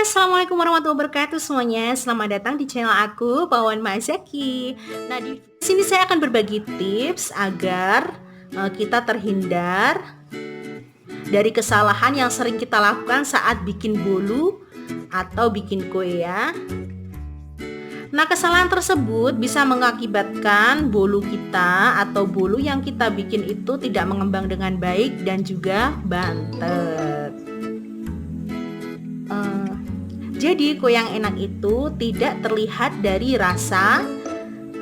Assalamualaikum warahmatullahi wabarakatuh semuanya. Selamat datang di channel aku, Pawan Mazaki. Nah, di sini saya akan berbagi tips agar kita terhindar dari kesalahan yang sering kita lakukan saat bikin bolu atau bikin kue ya. Nah, kesalahan tersebut bisa mengakibatkan bolu kita atau bolu yang kita bikin itu tidak mengembang dengan baik dan juga bantet. Jadi kue yang enak itu tidak terlihat dari rasa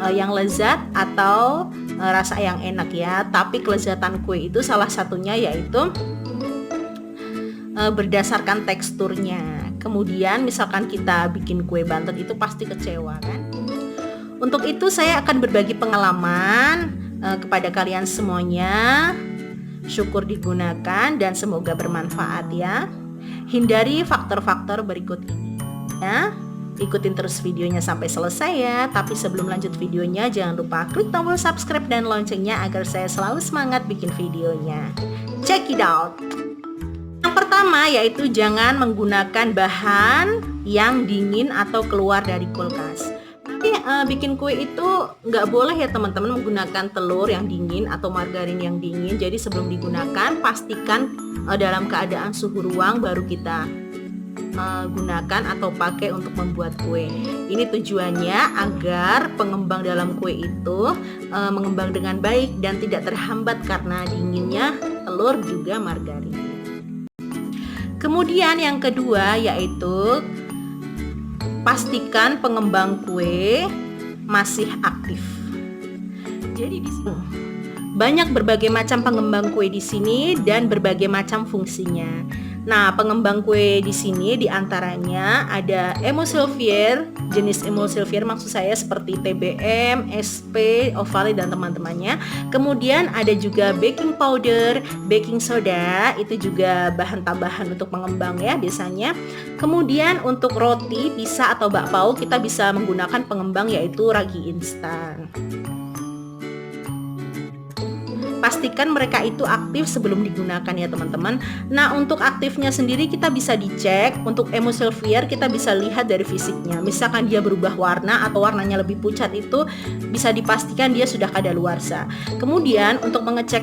yang lezat atau rasa yang enak ya, tapi kelezatan kue itu salah satunya yaitu berdasarkan teksturnya. Kemudian misalkan kita bikin kue bantet itu pasti kecewa kan. Untuk itu saya akan berbagi pengalaman kepada kalian semuanya. Syukur digunakan dan semoga bermanfaat ya. Hindari faktor-faktor berikut ini ya. Ikutin terus videonya sampai selesai ya. Tapi sebelum lanjut videonya, jangan lupa klik tombol subscribe dan loncengnya agar saya selalu semangat bikin videonya. Check it out. Yang pertama yaitu jangan menggunakan bahan yang dingin atau keluar dari kulkas. Tapi bikin kue itu nggak boleh ya teman-teman menggunakan telur yang dingin atau margarin yang dingin. Jadi sebelum digunakan pastikan dalam keadaan suhu ruang baru kita gunakan atau pakai untuk membuat kue. Ini tujuannya agar pengembang dalam kue itu mengembang dengan baik dan tidak terhambat karena dinginnya telur juga margarin. Kemudian yang kedua yaitu pastikan pengembang kue masih aktif. Jadi di sini banyak berbagai macam pengembang kue di sini dan berbagai macam fungsinya. Nah, pengembang kue di sini diantaranya ada emulsifier, jenis emulsifier maksud saya seperti TBM, SP, Ovalle dan teman-temannya. Kemudian ada juga baking powder, baking soda, itu juga bahan tambahan untuk pengembang ya biasanya. Kemudian untuk roti, pizza atau bakpao kita bisa menggunakan pengembang yaitu ragi instan. Pastikan mereka itu aktif sebelum digunakan ya teman-teman. Nah, untuk aktifnya sendiri kita bisa dicek. Untuk emulsifier kita bisa lihat dari fisiknya. Misalkan dia berubah warna atau warnanya lebih pucat, itu bisa dipastikan dia sudah kadaluarsa. Kemudian untuk mengecek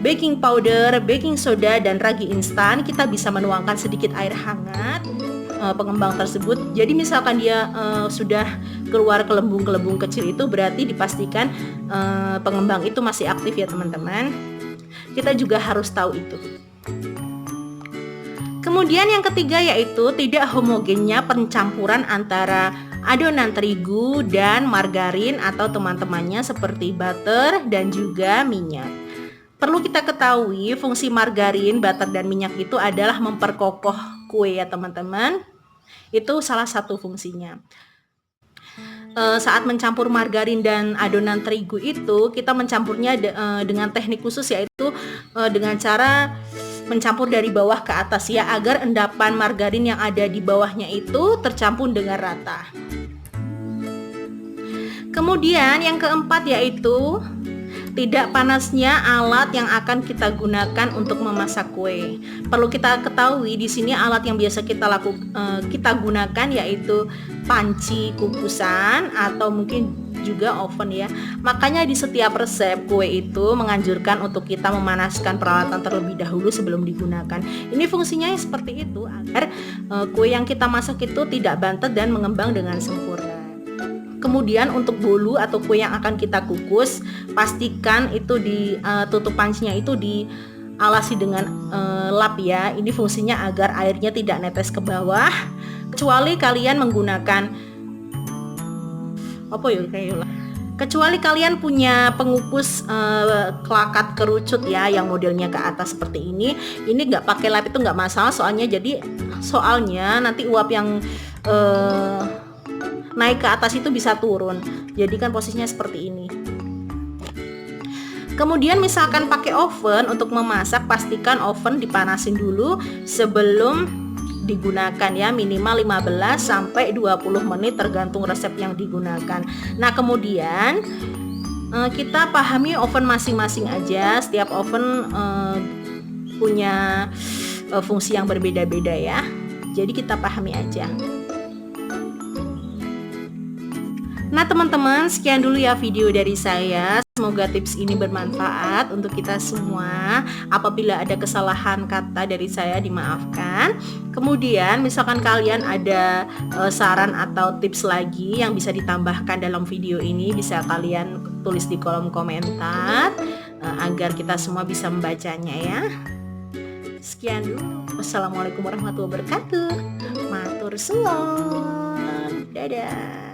baking powder, baking soda dan ragi instan, kita bisa menuangkan sedikit air hangat pengembang tersebut. Jadi misalkan dia sudah keluar kelembung-kelembung kecil, itu berarti dipastikan pengembang itu masih aktif ya teman-teman. Kita juga harus tahu itu. Kemudian yang ketiga yaitu tidak homogennya pencampuran antara adonan terigu dan margarin atau teman-temannya seperti butter dan juga minyak. Perlu kita ketahui fungsi margarin, butter dan minyak itu adalah memperkokoh kue ya teman-teman. Itu salah satu fungsinya. Saat mencampur margarin dan adonan terigu itu kita mencampurnya dengan teknik khusus yaitu dengan cara mencampur dari bawah ke atas ya, agar endapan margarin yang ada di bawahnya itu tercampur dengan rata. Kemudian yang keempat yaitu tidak panasnya alat yang akan kita gunakan untuk memasak kue. Perlu kita ketahui di sini alat yang biasa kita gunakan yaitu panci kukusan atau mungkin juga oven ya. Makanya di setiap resep kue itu menganjurkan untuk kita memanaskan peralatan terlebih dahulu sebelum digunakan. Ini fungsinya seperti itu agar kue yang kita masak itu tidak bantet dan mengembang dengan sempurna. Kemudian untuk bolu atau kue yang akan kita kukus, pastikan itu tutup pancinya itu dialasi dengan lap ya. Ini fungsinya agar airnya tidak netes ke bawah. Kecuali kalian menggunakan kecuali kalian punya pengukus kelakat kerucut ya, yang modelnya ke atas seperti ini. Ini nggak pakai lap itu nggak masalah, soalnya nanti uap yang naik ke atas itu bisa turun. Jadi kan posisinya seperti ini. Kemudian misalkan pakai oven untuk memasak, pastikan oven dipanasin dulu sebelum digunakan ya, minimal 15 sampai 20 menit tergantung resep yang digunakan. Nah, kemudian kita pahami oven masing-masing aja. Setiap oven punya fungsi yang berbeda-beda ya. Jadi kita pahami aja. Nah teman-teman, sekian dulu ya video dari saya. Semoga tips ini bermanfaat untuk kita semua. Apabila ada kesalahan kata dari saya, dimaafkan. Kemudian misalkan kalian ada saran atau tips lagi yang bisa ditambahkan dalam video ini, bisa kalian tulis di kolom komentar agar kita semua bisa membacanya ya. Sekian dulu. Wassalamualaikum warahmatullahi wabarakatuh. Matur suwun. Dadah.